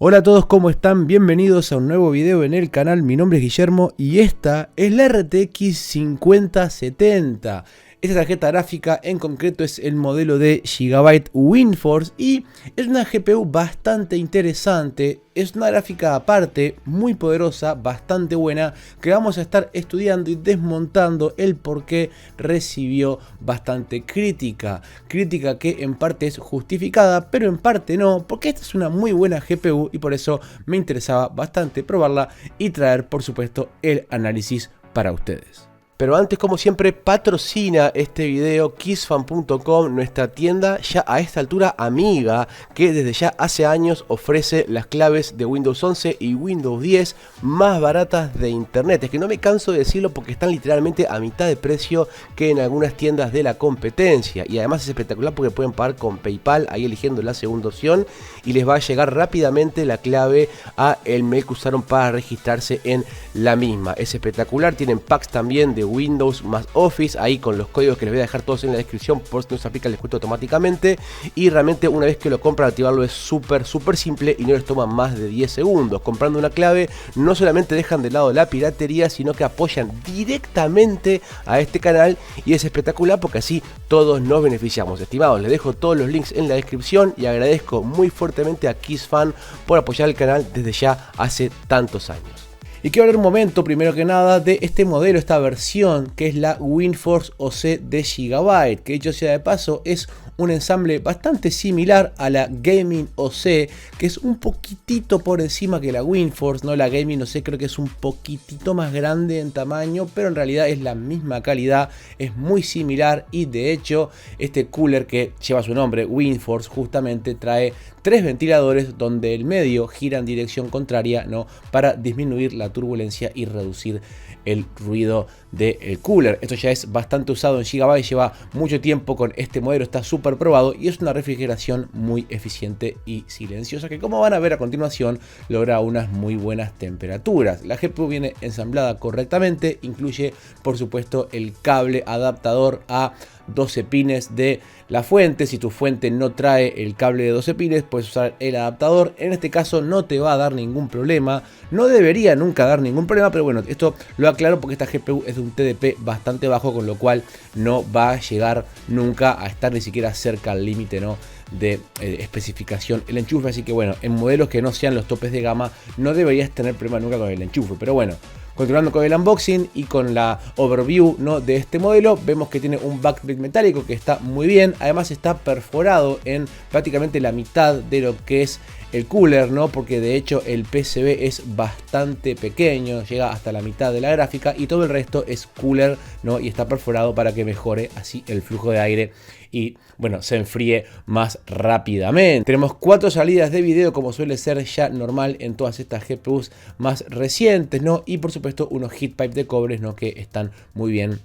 Hola a todos, ¿cómo están? Bienvenidos a un nuevo video en el canal. Mi nombre es Guillermo y esta es la RTX 5070. Esta tarjeta gráfica en concreto es el modelo de Gigabyte WindForce y es una GPU bastante interesante. Es una gráfica aparte, muy poderosa, bastante buena, que vamos a estar estudiando y desmontando el por qué recibió bastante crítica. Crítica que en parte es justificada, pero en parte no, porque esta es una muy buena GPU y por eso me interesaba bastante probarla y traer, por supuesto, el análisis para ustedes. Pero antes, como siempre, patrocina este video Kissfan.com, nuestra tienda ya a esta altura amiga, que desde ya hace años ofrece las claves de Windows 11 y Windows 10 más baratas de internet. Es que no me canso de decirlo porque están literalmente a mitad de precio que en algunas tiendas de la competencia. Y además es espectacular porque pueden pagar con PayPal, ahí eligiendo la segunda opción, y les va a llegar rápidamente la clave a el mail que usaron para registrarse en la misma. Es espectacular, tienen packs también de Windows más Office, ahí con los códigos que les voy a dejar todos en la descripción por si no se aplica el descuento automáticamente. Y realmente una vez que lo compran, activarlo es súper simple y no les toma más de 10 segundos. Comprando una clave no solamente dejan de lado la piratería, sino que apoyan directamente a este canal y es espectacular porque así todos nos beneficiamos. Estimados, les dejo todos los links en la descripción y agradezco muy fuertemente a Kissfan por apoyar el canal desde ya hace tantos años. Y quiero hablar un momento, primero que nada, de este modelo, esta versión que es la WindForce OC de Gigabyte, que dicho sea de paso es un ensamble bastante similar a la Gaming OC, que es un poquitito por encima que la WindForce, ¿no? La Gaming OC creo que es un poquitito más grande en tamaño, pero en realidad es la misma calidad, es muy similar y de hecho este cooler que lleva su nombre, WindForce, justamente trae 3 ventiladores donde el medio gira en dirección contraria, ¿no? Para disminuir la turbulencia y reducir el ruido del cooler. Esto ya es bastante usado en Gigabyte, lleva mucho tiempo con este modelo, está súper probado y es una refrigeración muy eficiente y silenciosa que, como van a ver a continuación, logra unas muy buenas temperaturas. La GPU viene ensamblada correctamente, incluye por supuesto el cable adaptador a 12 pines de la fuente. Si tu fuente no trae el cable de 12 pines, puedes usar el adaptador. En este caso no te va a dar ningún problema, no debería nunca dar ningún problema, pero bueno, esto lo aclaro porque esta GPU es de un TDP bastante bajo, con lo cual no va a llegar nunca a estar ni siquiera cerca al límite, ¿no?, de especificación el enchufe. Así que bueno, en modelos que no sean los topes de gama no deberías tener problema nunca con el enchufe. Pero bueno, continuando con el unboxing y con la overview, ¿no?, de este modelo, vemos que tiene un backplate metálico que está muy bien. Además está perforado en prácticamente la mitad de lo que es el cooler, ¿no?, porque de hecho el PCB es bastante pequeño, llega hasta la mitad de la gráfica y todo el resto es cooler, ¿no?, y está perforado para que mejore así el flujo de aire y bueno, se enfríe más rápidamente. Tenemos 4 salidas de video, como suele ser ya normal en todas estas GPUs más recientes, ¿no?, y por supuesto unos heat pipe de cobre, ¿no?, que están muy bien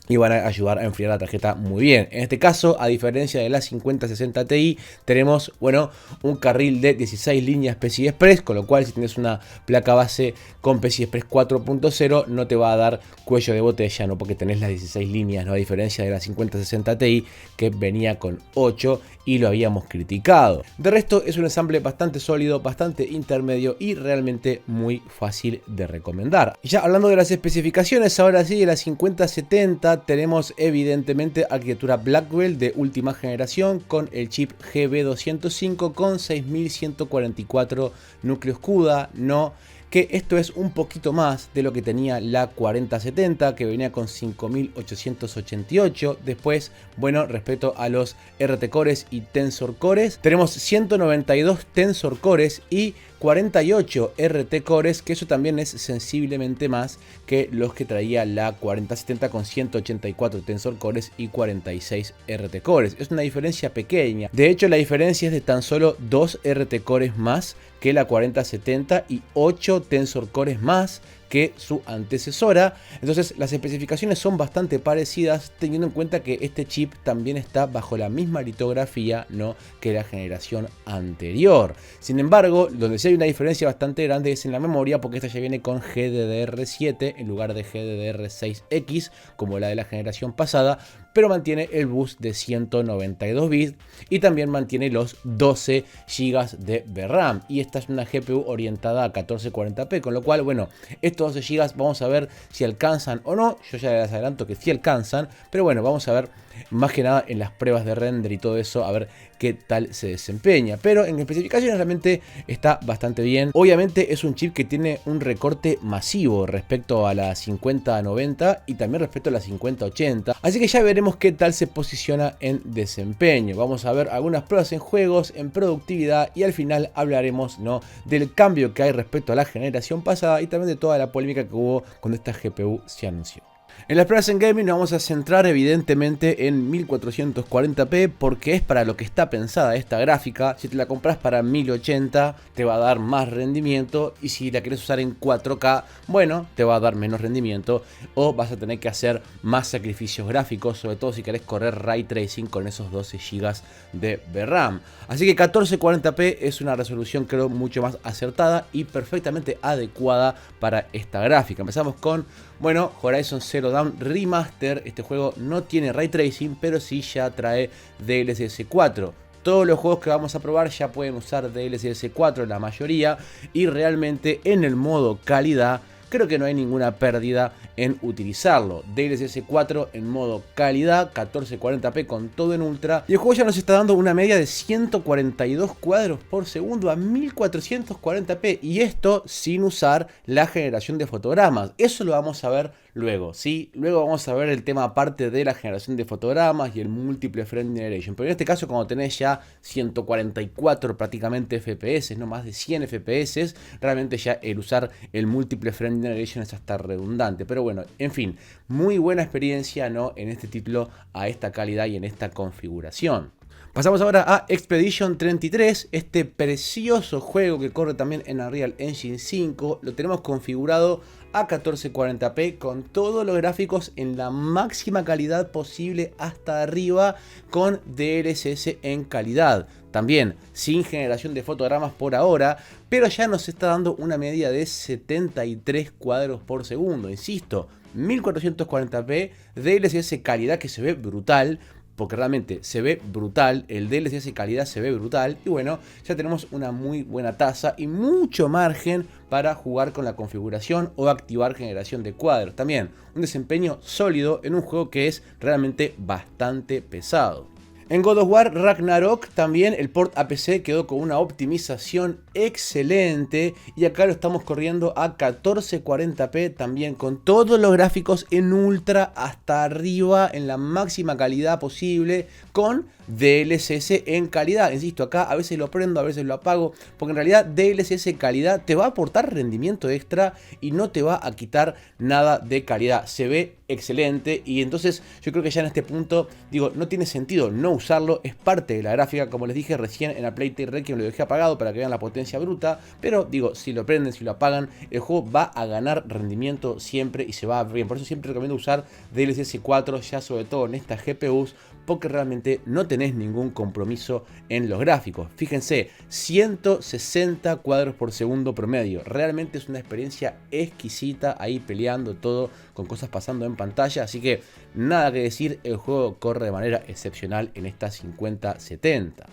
y van a ayudar a enfriar la tarjeta muy bien. En este caso, a diferencia de la 5060 Ti, tenemos, bueno, un carril de 16 líneas PCI Express, con lo cual si tienes una placa base con PCI Express 4.0 no te va a dar cuello de botella, ¿no?, porque tenés las 16 líneas, ¿no?, a diferencia de la 5060 Ti que venía con 8 y lo habíamos criticado. De resto es un ensamble bastante sólido, bastante intermedio y realmente muy fácil de recomendar. Ya hablando de las especificaciones, ahora sí, de la 5070 tenemos evidentemente arquitectura Blackwell de última generación con el chip GB205 con 6144 núcleos CUDA, ¿no?, que esto es un poquito más de lo que tenía la 4070, que venía con 5888. Después, bueno, respecto a los RT Cores y Tensor Cores, tenemos 192 Tensor Cores y 48 RT Cores, que eso también es sensiblemente más que los que traía la 4070 con 184 Tensor Cores y 46 RT Cores. Es una diferencia pequeña. De hecho, la diferencia es de tan solo 2 RT Cores más que la 4070 y 8 Tensor Cores más que su antecesora. Entonces las especificaciones son bastante parecidas, teniendo en cuenta que este chip también está bajo la misma litografía, ¿no?, que la generación anterior. Sin embargo, donde sí hay una diferencia bastante grande es en la memoria, porque esta ya viene con GDDR7 en lugar de GDDR6X como la de la generación pasada, pero mantiene el bus de 192 bits y también mantiene los 12 GB de VRAM. Y esta es una GPU orientada a 1440p, con lo cual, bueno, estos 12 GB vamos a ver si alcanzan o no. Yo ya les adelanto que sí alcanzan, pero bueno, vamos a ver más que nada en las pruebas de render y todo eso, a ver qué tal se desempeña. Pero en especificaciones realmente está bastante bien. Obviamente es un chip que tiene un recorte masivo respecto a la 5090 y también respecto a la 5080. Así que ya veremos qué tal se posiciona en desempeño. Vamos a ver algunas pruebas en juegos, en productividad y al final hablaremos, ¿no?, del cambio que hay respecto a la generación pasada y también de toda la polémica que hubo cuando esta GPU se anunció. En las pruebas en gaming nos vamos a centrar evidentemente en 1440p porque es para lo que está pensada esta gráfica. Si te la compras para 1080 te va a dar más rendimiento y si la querés usar en 4K, bueno, te va a dar menos rendimiento o vas a tener que hacer más sacrificios gráficos, sobre todo si querés correr Ray Tracing con esos 12 GB de VRAM. Así que 1440p es una resolución, creo, mucho más acertada y perfectamente adecuada para esta gráfica. Empezamos con, bueno, Horizon Zero Dawn Remaster. Este juego no tiene Ray Tracing, pero sí ya trae DLSS 4. Todos los juegos que vamos a probar ya pueden usar DLSS 4, la mayoría, y realmente en el modo calidad creo que no hay ninguna pérdida en utilizarlo. DLSS 4 en modo calidad, 1440p con todo en ultra. Y el juego ya nos está dando una media de 142 cuadros por segundo a 1440p. Y esto sin usar la generación de fotogramas. Eso lo vamos a ver luego, ¿sí? Luego vamos a ver el tema aparte de la generación de fotogramas y el múltiple frame generation. Pero en este caso, cuando tenés ya 144 prácticamente FPS, no más de 100 FPS, realmente ya el usar el múltiple frame generation es hasta redundante. Pero bueno, en fin, muy buena experiencia, ¿no?, en este título a esta calidad y en esta configuración. Pasamos ahora a Expedition 33, este precioso juego que corre también en Unreal Engine 5. Lo tenemos configurado a 1440p con todos los gráficos en la máxima calidad posible hasta arriba con DLSS en calidad. También sin generación de fotogramas por ahora, pero ya nos está dando una media de 73 cuadros por segundo. Insisto, 1440p, DLSS calidad que se ve brutal, porque realmente se ve brutal, el DLSS calidad se ve brutal y bueno, ya tenemos una muy buena tasa y mucho margen para jugar con la configuración o activar generación de cuadros. También un desempeño sólido en un juego que es realmente bastante pesado. En God of War Ragnarok también el port a PC quedó con una optimización excelente y acá lo estamos corriendo a 1440p también con todos los gráficos en ultra hasta arriba en la máxima calidad posible con DLSS en calidad. Insisto, acá a veces lo prendo, a veces lo apago, porque en realidad DLSS calidad te va a aportar rendimiento extra y no te va a quitar nada de calidad. Se ve excelente y entonces yo creo que ya en este punto, digo, no tiene sentido no usarlo, es parte de la gráfica. Como les dije recién, en la Playtale Requiem lo dejé apagado para que vean la potencia bruta, pero digo, si lo prenden, si lo apagan, el juego va a ganar rendimiento siempre y se va a ver bien. Por eso siempre recomiendo usar DLSS 4, ya sobre todo en estas GPUs, porque realmente no tenés ningún compromiso en los gráficos. Fíjense, 160 cuadros por segundo promedio. Realmente es una experiencia exquisita ahí peleando todo con cosas pasando en pantalla. Así que nada que decir, el juego corre de manera excepcional en esta 5070.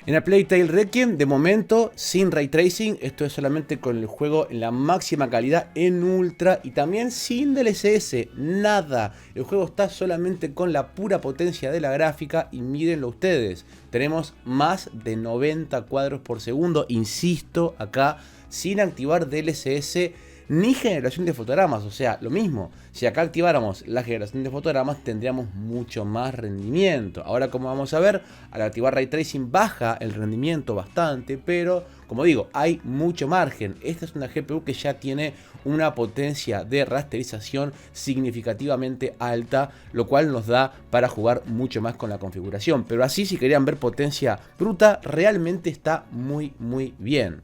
En la Playtale Requiem, de momento, sin Ray Tracing, esto es solamente con el juego en la máxima calidad en ultra y también sin DLSS, nada. El juego está solamente con la pura potencia de la gráfica y mírenlo ustedes. Tenemos más de 90 cuadros por segundo, insisto, acá, sin activar DLSS ni generación de fotogramas. O sea, lo mismo, si acá activáramos la generación de fotogramas tendríamos mucho más rendimiento. Ahora, como vamos a ver, al activar Ray Tracing baja el rendimiento bastante, pero como digo, hay mucho margen. Esta es una GPU que ya tiene una potencia de rasterización significativamente alta, lo cual nos da para jugar mucho más con la configuración. Pero así, si querían ver potencia bruta, realmente está muy bien.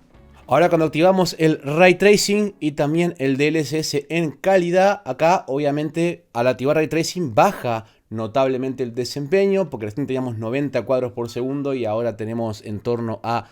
Ahora, cuando activamos el Ray Tracing y también el DLSS en calidad, acá obviamente al activar Ray Tracing baja notablemente el desempeño, porque recién teníamos 90 cuadros por segundo y ahora tenemos en torno a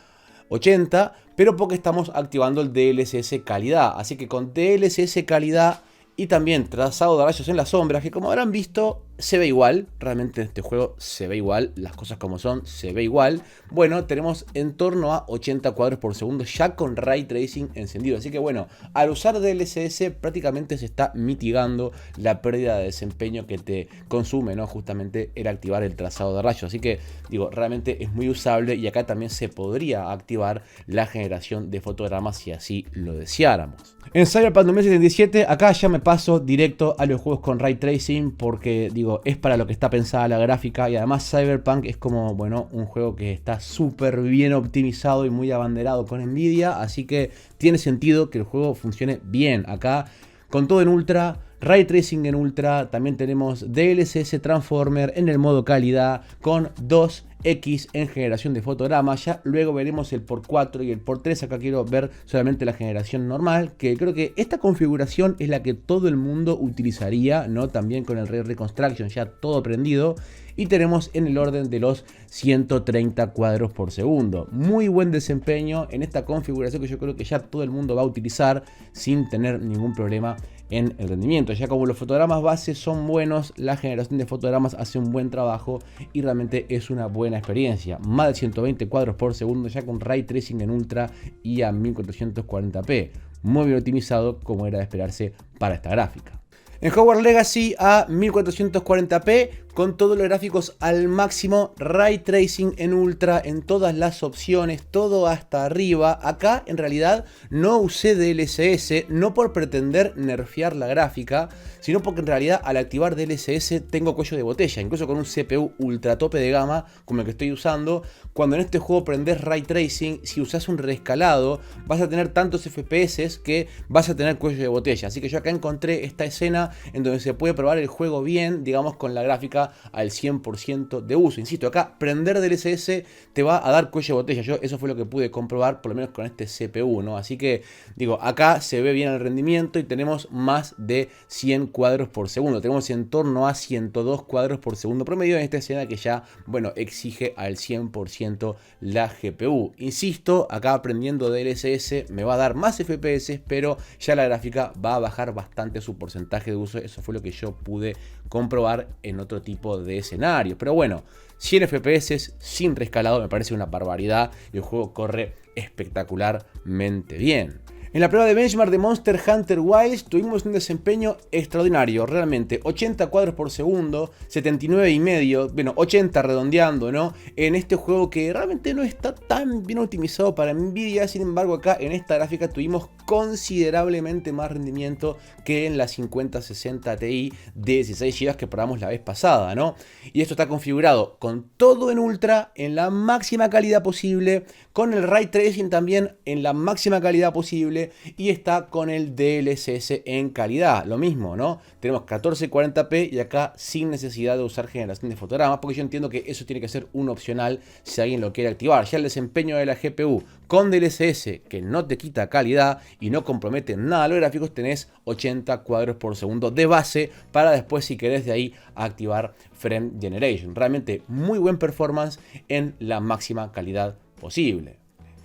80, pero porque estamos activando el DLSS calidad. Así que con DLSS calidad y también trazado de rayos en las sombras, que como habrán visto se ve igual, realmente este juego se ve igual, las cosas como son, se ve igual. Bueno, tenemos en torno a 80 cuadros por segundo ya con Ray Tracing encendido. Así que bueno, al usar DLSS prácticamente se está mitigando la pérdida de desempeño que te consume, ¿no? Justamente el activar el trazado de rayos. Así que digo, realmente es muy usable y acá también se podría activar la generación de fotogramas si así lo deseáramos. En Cyberpunk 2077 acá ya me paso directo a los juegos con Ray Tracing porque digo, es para lo que está pensada la gráfica y además Cyberpunk es como, bueno, un juego que está súper bien optimizado y muy abanderado con Nvidia, así que tiene sentido que el juego funcione bien. Acá con todo en ultra, Ray Tracing en ultra, también tenemos DLSS Transformer en el modo calidad con 2X en generación de fotogramas. Ya luego veremos el por 4 y el por 3. Acá quiero ver solamente la generación normal, que creo que esta configuración es la que todo el mundo utilizaría, ¿no? También con el Ray Reconstruction ya todo prendido. Y tenemos en el orden de los 130 cuadros por segundo. Muy buen desempeño en esta configuración que yo creo que ya todo el mundo va a utilizar sin tener ningún problema en el rendimiento. Ya como los fotogramas base son buenos, la generación de fotogramas hace un buen trabajo y realmente es una buena experiencia. Más de 120 cuadros por segundo ya con Ray Tracing en ultra y a 1440p. Muy bien optimizado como era de esperarse para esta gráfica. En Hogwarts Legacy a 1440p con todos los gráficos al máximo, Ray Tracing en ultra en todas las opciones, todo hasta arriba. Acá en realidad no usé DLSS, no por pretender nerfear la gráfica, sino porque en realidad al activar DLSS tengo cuello de botella, incluso con un CPU ultra tope de gama como el que estoy usando. Cuando en este juego prendes Ray Tracing, si usas un reescalado vas a tener tantos FPS que vas a tener cuello de botella. Así que yo acá encontré esta escena en donde se puede probar el juego bien, digamos con la gráfica al 100% de uso. Insisto, acá prender DLSS te va a dar cuello de botella. Yo eso fue lo que pude comprobar, por lo menos con este CPU, ¿no? Así que digo, acá se ve bien el rendimiento y tenemos más de 100 cuadros por segundo. Tenemos en torno a 102 cuadros por segundo promedio en esta escena que ya, bueno, exige al 100% la GPU. Insisto, acá prendiendo DLSS me va a dar más FPS, pero ya la gráfica va a bajar bastante su porcentaje de uso. Eso fue lo que yo pude comprobar en otro tipo de escenarios. Pero bueno, 100 FPS sin reescalado me parece una barbaridad y el juego corre espectacularmente bien. En la prueba de benchmark de Monster Hunter Wilds tuvimos un desempeño extraordinario, realmente 80 cuadros por segundo, 79,5, bueno 80 redondeando, ¿no? En este juego que realmente no está tan bien optimizado para Nvidia, sin embargo acá en esta gráfica tuvimos considerablemente más rendimiento que en la 5060 Ti de 16 GB que probamos la vez pasada, ¿no? Y esto está configurado con todo en ultra, en la máxima calidad posible, con el Ray Tracing también en la máxima calidad posible y está con el DLSS en calidad, lo mismo, ¿no? Tenemos 1440p y acá sin necesidad de usar generación de fotogramas, porque yo entiendo que eso tiene que ser un opcional si alguien lo quiere activar. Ya el desempeño de la GPU con DLSS, que no te quita calidad y no compromete nada a los gráficos, tenés 80 cuadros por segundo de base para después, si querés, de ahí activar Frame Generation. Realmente muy buen performance en la máxima calidad posible.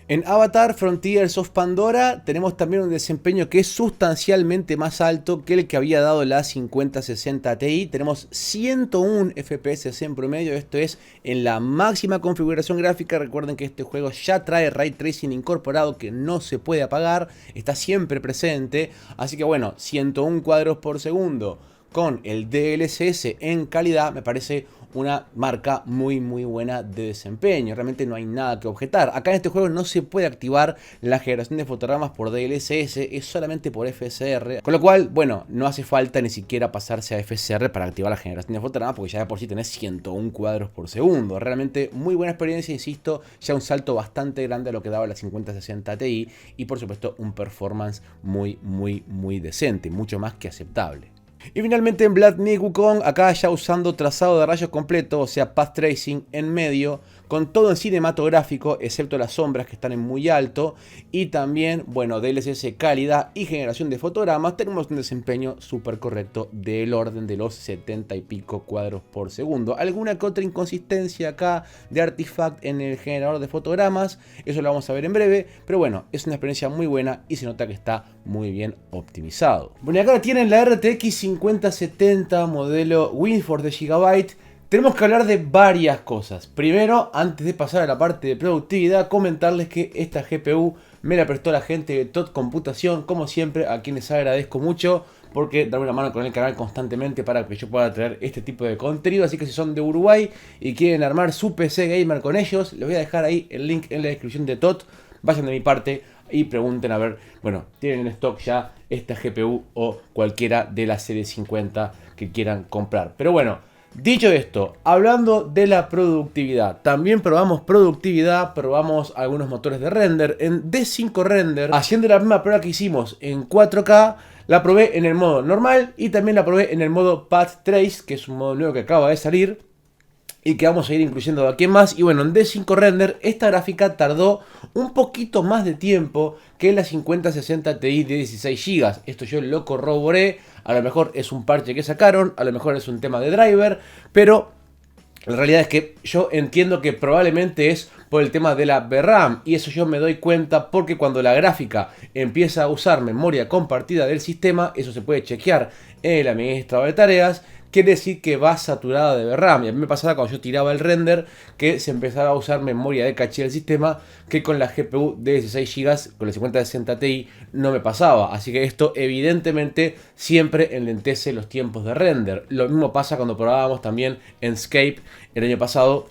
En Avatar Frontiers of Pandora tenemos también un desempeño que es sustancialmente más alto que el que había dado la 5060 Ti. Tenemos 101 FPS en promedio, esto es en la máxima configuración gráfica. Recuerden que este juego ya trae Ray Tracing incorporado que no se puede apagar, está siempre presente. Así que bueno, 101 cuadros por segundo con el DLSS en calidad me parece una marca muy buena de desempeño. Realmente no hay nada que objetar. Acá en este juego no se puede activar la generación de fotogramas por DLSS, es solamente por FSR, con lo cual, bueno, no hace falta ni siquiera pasarse a FSR para activar la generación de fotogramas, porque ya de por sí tenés 101 cuadros por segundo. Realmente muy buena experiencia, insisto, ya un salto bastante grande a lo que daba la 5060 Ti y por supuesto un performance muy decente, mucho más que aceptable. Y finalmente en Blood Myth Wukong, acá ya usando trazado de rayos completo, o sea Path Tracing en medio, con todo en cinematográfico, excepto las sombras que están en muy alto, y también, bueno, DLSS cálida y generación de fotogramas. Tenemos un desempeño súper correcto del orden de los 70 y pico cuadros por segundo. Alguna que otra inconsistencia acá de artifact en el generador de fotogramas, eso lo vamos a ver en breve, pero bueno, es una experiencia muy buena y se nota que está muy bien optimizado. Bueno, y acá tienen la RTX 5070 modelo WindForce de Gigabyte. Tenemos que hablar de varias cosas. Primero, antes de pasar a la parte de productividad, comentarles que esta GPU me la prestó la gente de TOT Computación, como siempre, a quienes agradezco mucho, porque dan una mano con el canal constantemente para que yo pueda traer este tipo de contenido. Así que si son de Uruguay y quieren armar su PC gamer con ellos, les voy a dejar ahí el link en la descripción de TOT. Vayan de mi parte y pregunten a ver, bueno, tienen en stock ya esta GPU o cualquiera de la serie 50 que quieran comprar. Pero bueno, dicho esto, hablando de la productividad, también probamos productividad, probamos algunos motores de render en D5 Render, haciendo la misma prueba que hicimos en 4K. La probé en el modo normal y también la probé en el modo Path Trace, que es un modo nuevo que acaba de salir y que vamos a ir incluyendo de aquí en más. Y bueno, en D5 Render esta gráfica tardó un poquito más de tiempo que la 5060 Ti de 16 GB. Esto yo lo corroboré. A lo mejor es un parche que sacaron, a lo mejor es un tema de driver, pero la realidad es que yo entiendo que probablemente es por el tema de la VRAM, y eso yo me doy cuenta porque cuando la gráfica empieza a usar memoria compartida del sistema, eso se puede chequear en el administrador de tareas, quiere decir que va saturada de VRAM. Y a mí me pasaba cuando yo tiraba el render que se empezaba a usar memoria de caché del sistema, que con la GPU de 16 GB, con la 5060 Ti, no me pasaba. Así que esto evidentemente siempre enlentece los tiempos de render. Lo mismo pasa cuando probábamos también Enscape el año pasado.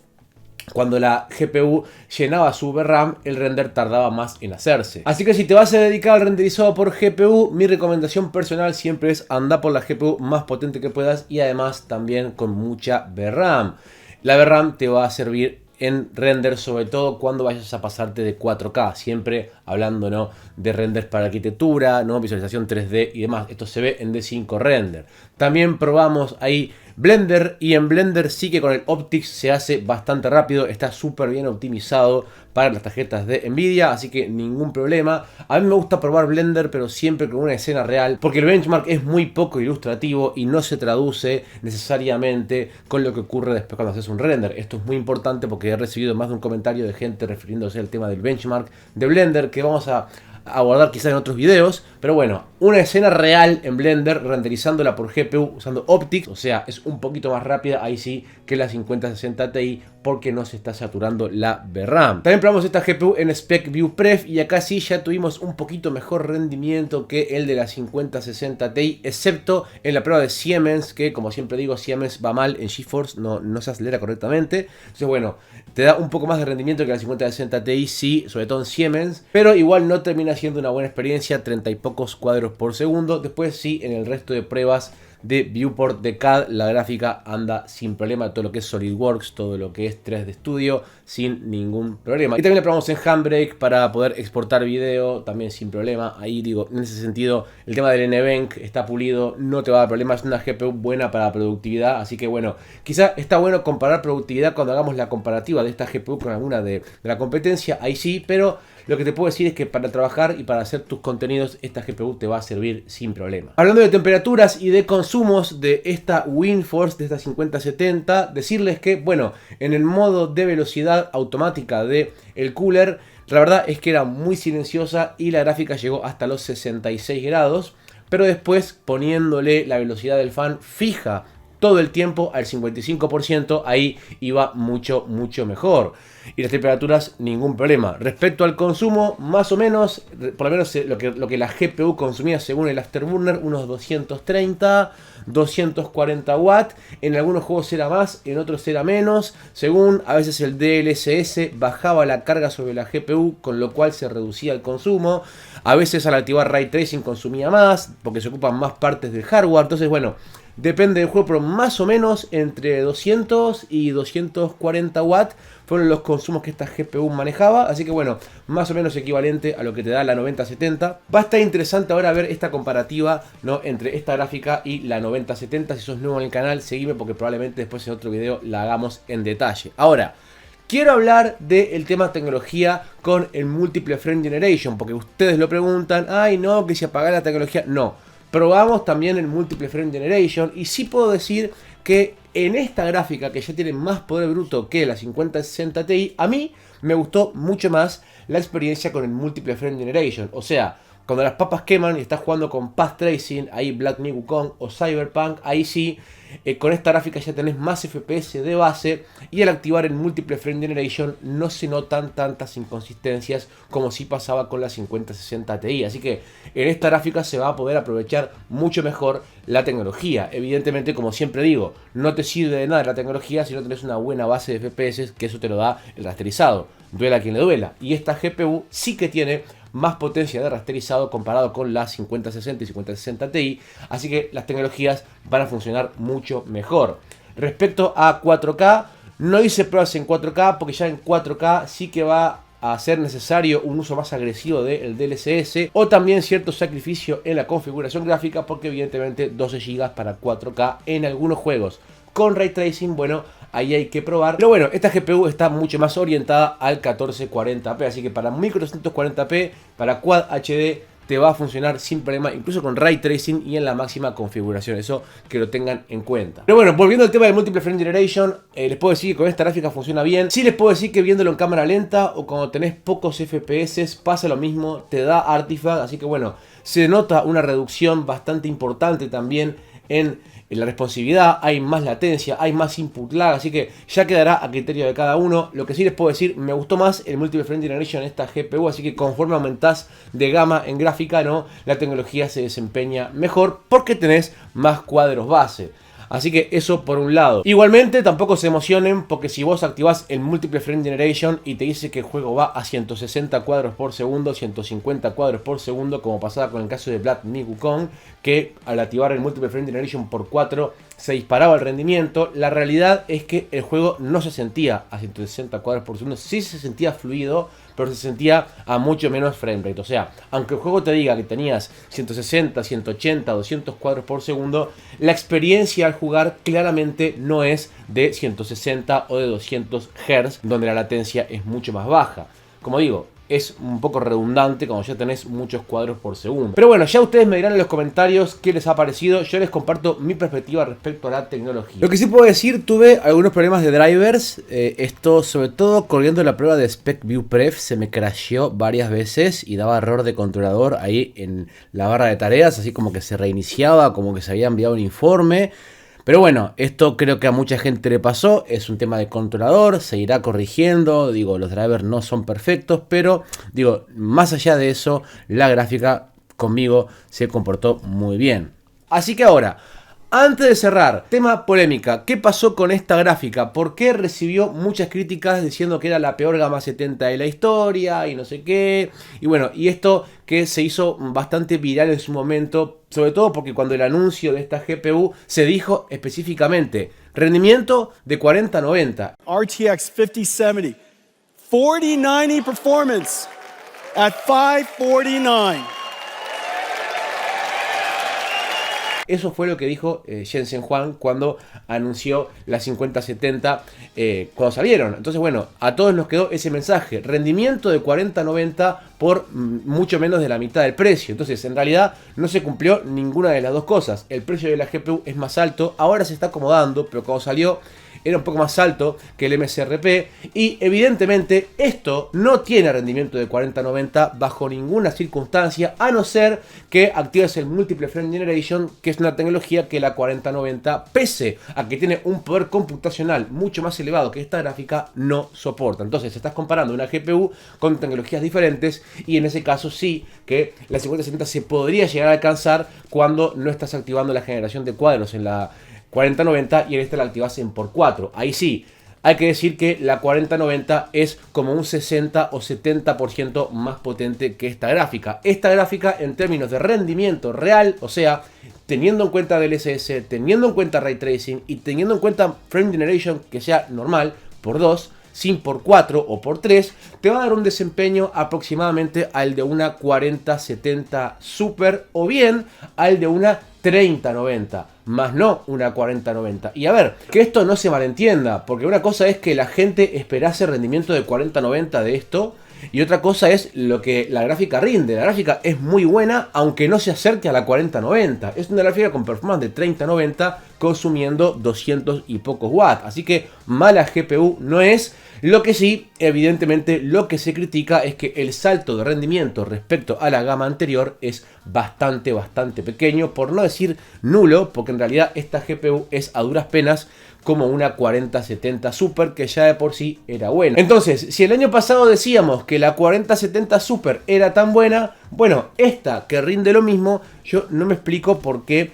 Cuando la GPU llenaba su VRAM, el render tardaba más en hacerse. Así que si te vas a dedicar al renderizado por GPU, mi recomendación personal siempre es andar por la GPU más potente que puedas y además también con mucha VRAM. La VRAM te va a servir en render, sobre todo cuando vayas a pasarte de 4K, siempre hablando, ¿no?, de renders para arquitectura, ¿no?, visualización 3D y demás. Esto se ve en D5 Render. También probamos ahí Blender, y en Blender sí que con el Optics se hace bastante rápido, está súper bien optimizado para las tarjetas de Nvidia, así que ningún problema. A mí me gusta probar Blender, pero siempre con una escena real, porque el benchmark es muy poco ilustrativo y no se traduce necesariamente con lo que ocurre después cuando haces un render. Esto es muy importante porque he recibido más de un comentario de gente refiriéndose al tema del benchmark de Blender, que vamos a abordar quizás en otros videos. Pero bueno, una escena real en Blender, renderizándola por GPU usando Optics, o sea, es un poquito más rápida ahí sí que la 5060 Ti, porque no se está saturando la VRAM. También probamos esta GPU en Spec View Pref y acá sí ya tuvimos un poquito mejor rendimiento que el de la 5060 Ti, excepto en la prueba de Siemens, que como siempre digo, Siemens va mal en GeForce, no se acelera correctamente. Entonces bueno, te da un poco más de rendimiento que la 5060 Ti, sí, sobre todo en Siemens, pero igual no termina siendo una buena experiencia, 30 y pocos cuadros por segundo. Después sí, en el resto de pruebas de Viewport de CAD, la gráfica anda sin problema, todo lo que es SolidWorks, todo lo que es 3D Studio, sin ningún problema. Y también la probamos en Handbrake para poder exportar video, también sin problema. Ahí digo, en ese sentido, el tema del NVENC está pulido, no te va a dar problemas, es una GPU buena para productividad. Así que bueno, quizá está bueno comparar productividad cuando hagamos la comparativa de esta GPU con alguna de la competencia, ahí sí, pero lo que te puedo decir es que para trabajar y para hacer tus contenidos, esta GPU te va a servir sin problema. Hablando de temperaturas y de consumos de esta WindForce, de esta 5070, decirles que, bueno, en el modo de velocidad automática del cooler, la verdad es que era muy silenciosa y la gráfica llegó hasta los 66 grados, pero después poniéndole la velocidad del fan fija todo el tiempo al 55%, ahí iba mucho mejor. Y las temperaturas, ningún problema. Respecto al consumo, más o menos, por lo menos lo que la GPU consumía según el Afterburner, unos 230, 240 watts. En algunos juegos era más, en otros era menos. Según a veces el DLSS bajaba la carga sobre la GPU, con lo cual se reducía el consumo. A veces al activar Ray Tracing consumía más, porque se ocupan más partes del hardware. Entonces, bueno, depende del juego, pero más o menos entre 200 y 240 watts fueron los consumos que esta GPU manejaba. Así que bueno, más o menos equivalente a lo que te da la 9070. Va a estar interesante ahora ver esta comparativa, ¿no?, entre esta gráfica y la 9070. Si sos nuevo en el canal, seguime porque probablemente después en otro video la hagamos en detalle. Ahora, Quiero hablar del tema tecnología con el Multiple Frame Generation, porque ustedes lo preguntan, ay no, que si apagar la tecnología, no. Probamos también el Multiple Frame Generation y sí puedo decir que en esta gráfica que ya tiene más poder bruto que la 5060 Ti, a mí me gustó mucho más la experiencia con el Multiple Frame Generation. O sea, cuando las papas queman y estás jugando con Path Tracing, ahí Black Myth Wukong o Cyberpunk, ahí sí, con esta gráfica ya tenés más FPS de base y al activar el Multiple Frame Generation no se notan tantas inconsistencias como si pasaba con la 5060 Ti. Así que en esta gráfica se va a poder aprovechar mucho mejor la tecnología. Evidentemente, como siempre digo, no te sirve de nada la tecnología si no tenés una buena base de FPS, que eso te lo da el rasterizado. Duela a quien le duela. Y esta GPU sí que tiene más potencia de rasterizado comparado con la 5060 y 5060 Ti, así que las tecnologías van a funcionar mucho mejor. Respecto a 4K, no hice pruebas en 4K porque ya en 4K sí que va a ser necesario un uso más agresivo del DLSS o también cierto sacrificio en la configuración gráfica, porque evidentemente 12 GB para 4K en algunos juegos con Ray Tracing, bueno, ahí hay que probar. Pero bueno, esta GPU está mucho más orientada al 1440p, así que para 1440p, para Quad HD, te va a funcionar sin problema, incluso con Ray Tracing y en la máxima configuración. Eso que lo tengan en cuenta. Pero bueno, volviendo al tema del Multiple Frame Generation, les puedo decir que con esta gráfica funciona bien. Sí les puedo decir que viéndolo en cámara lenta o cuando tenés pocos FPS pasa lo mismo, te da artifact, así que bueno, se nota una reducción bastante importante también en la responsividad, hay más latencia, hay más input lag, así que ya quedará a criterio de cada uno. Lo que sí les puedo decir, me gustó más el Multiple Frame Generation en esta GPU, así que conforme aumentás de gama en gráfica, ¿no?, la tecnología se desempeña mejor porque tenés más cuadros base. Así que eso por un lado. Igualmente tampoco se emocionen porque si vos activás el Multiple Frame Generation y te dice que el juego va a 160 cuadros por segundo, 150 cuadros por segundo, como pasaba con el caso de Black Myth Wukong, que al activar el Multiple Frame Generation por 4 se disparaba el rendimiento, la realidad es que el juego no se sentía a 160 cuadros por segundo, sí se sentía fluido, pero se sentía a mucho menos frame rate. O sea, aunque el juego te diga que tenías 160, 180, 200 cuadros por segundo, la experiencia al jugar claramente no es de 160 o de 200 Hz, donde la latencia es mucho más baja. Como digo, es un poco redundante cuando ya tenés muchos cuadros por segundo. Pero bueno, ya ustedes me dirán en los comentarios qué les ha parecido. Yo les comparto mi perspectiva respecto a la tecnología. Lo que sí puedo decir, tuve algunos problemas de drivers. Esto, sobre todo corriendo la prueba de SpecViewPref, se me crasheó varias veces y daba error de controlador ahí en la barra de tareas, así como que se reiniciaba, como que se había enviado un informe. Pero bueno, esto creo que a mucha gente le pasó, es un tema de controlador, se irá corrigiendo, digo, los drivers no son perfectos, pero digo, más allá de eso, la gráfica conmigo se comportó muy bien. Así que ahora, antes de cerrar, tema polémica, ¿qué pasó con esta gráfica? ¿Por qué recibió muchas críticas diciendo que era la peor gama 70 de la historia y no sé qué? Y bueno, y esto que se hizo bastante viral en su momento, sobre todo porque cuando el anuncio de esta GPU se dijo específicamente rendimiento de 4090. RTX 5070, 4090 performance at 549. Eso fue lo que dijo Jensen Huang cuando anunció la 5070 cuando salieron. Entonces, bueno, a todos nos quedó ese mensaje. Rendimiento de 4090 por mucho menos de la mitad del precio. Entonces, en realidad no se cumplió ninguna de las dos cosas. El precio de la GPU es más alto, ahora se está acomodando, pero cuando salió era un poco más alto que el MSRP y evidentemente esto no tiene rendimiento de 4090 bajo ninguna circunstancia, a no ser que actives el Multiple Frame Generation, que es una tecnología que la 4090, pese a que tiene un poder computacional mucho más elevado que esta gráfica, no soporta. Entonces estás comparando una GPU con tecnologías diferentes y en ese caso sí que la 5070 se podría llegar a alcanzar cuando no estás activando la generación de cuadros en la 4090 y en esta la activas en por 4. Ahí sí, hay que decir que la 4090 es como un 60 o 70% más potente que esta gráfica. Esta gráfica en términos de rendimiento real, o sea, teniendo en cuenta DLSS, teniendo en cuenta Ray Tracing y teniendo en cuenta Frame Generation que sea normal, por 2, sin por 4 o por 3, te va a dar un desempeño aproximadamente al de una 4070 Super o bien al de una 3090, más no una 4090. Y a ver, que esto no se malentienda, porque una cosa es que la gente esperase rendimiento de 4090 de esto, y otra cosa es lo que la gráfica rinde. La gráfica es muy buena, aunque no se acerque a la 4090. Es una gráfica con performance de 3090 consumiendo 200 y pocos watts. Así que mala GPU no es. Lo que sí, evidentemente, lo que se critica es que el salto de rendimiento respecto a la gama anterior es bastante pequeño, por no decir nulo, porque en realidad esta GPU es a duras penas como una 4070 Super, que ya de por sí era buena. Entonces, si el año pasado decíamos que la 4070 Super era tan buena, bueno, esta que rinde lo mismo, yo no me explico por qué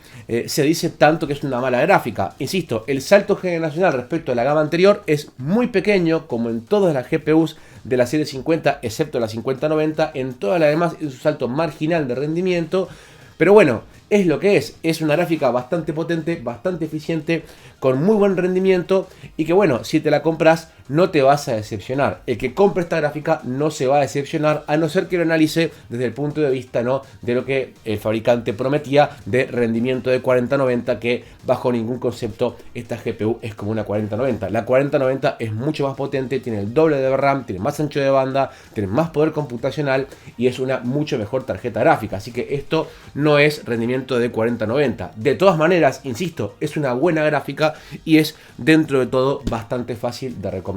se dice tanto que es una mala gráfica. Insisto, el salto generacional respecto a la gama anterior es muy pequeño, como en todas las GPUs de la serie 50, excepto la 5090, en todas las demás es un salto marginal de rendimiento. Pero bueno, es lo que es una gráfica bastante potente, bastante eficiente, con muy buen rendimiento y que bueno, si te la compras no te vas a decepcionar. El que compre esta gráfica no se va a decepcionar, a no ser que lo analice desde el punto de vista, ¿no?, de lo que el fabricante prometía de rendimiento de 4090, que bajo ningún concepto esta GPU es como una 4090. La 4090 es mucho más potente, tiene el doble de RAM, tiene más ancho de banda, tiene más poder computacional y es una mucho mejor tarjeta gráfica. Así que esto no es rendimiento de 4090. De todas maneras, insisto, es una buena gráfica y es dentro de todo bastante fácil de recomendar.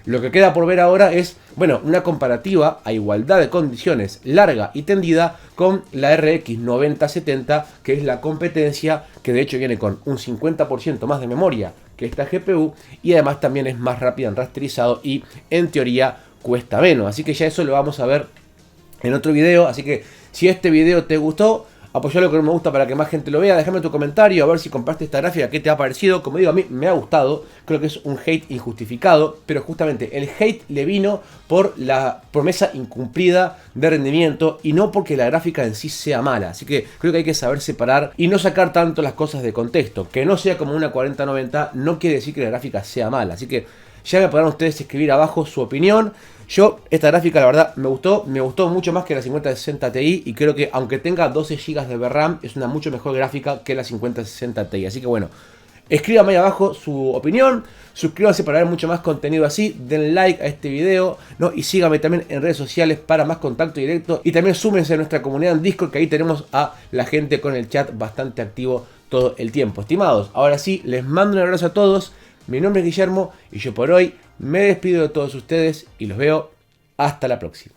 Lo que queda por ver ahora es, bueno, una comparativa a igualdad de condiciones larga y tendida con la RX 9070, que es la competencia, que de hecho viene con un 50% más de memoria que esta GPU y además también es más rápida en rasterizado y en teoría cuesta menos. Así que ya eso lo vamos a ver en otro video. Así que si este video te gustó, apoyalo con un me gusta para que más gente lo vea. Déjame tu comentario a ver si compraste esta gráfica, qué te ha parecido. Como digo, a mí me ha gustado. Creo que es un hate injustificado, pero justamente el hate le vino por la promesa incumplida de rendimiento y no porque la gráfica en sí sea mala. Así que creo que hay que saber separar y no sacar tanto las cosas de contexto. Que no sea como una 4090 no quiere decir que la gráfica sea mala. Así que ya me podrán ustedes escribir abajo su opinión. Yo, esta gráfica la verdad me gustó mucho más que la 5060 Ti y creo que aunque tenga 12 GB de RAM es una mucho mejor gráfica que la 5060 Ti. Así que bueno, escríbanme ahí abajo su opinión, suscríbanse para ver mucho más contenido así, denle like a este video, ¿no? Y síganme también en redes sociales para más contacto directo y también súmense a nuestra comunidad en Discord, que ahí tenemos a la gente con el chat bastante activo todo el tiempo. Estimados, ahora sí, les mando un abrazo a todos. Mi nombre es Guillermo y yo por hoy me despido de todos ustedes y los veo hasta la próxima.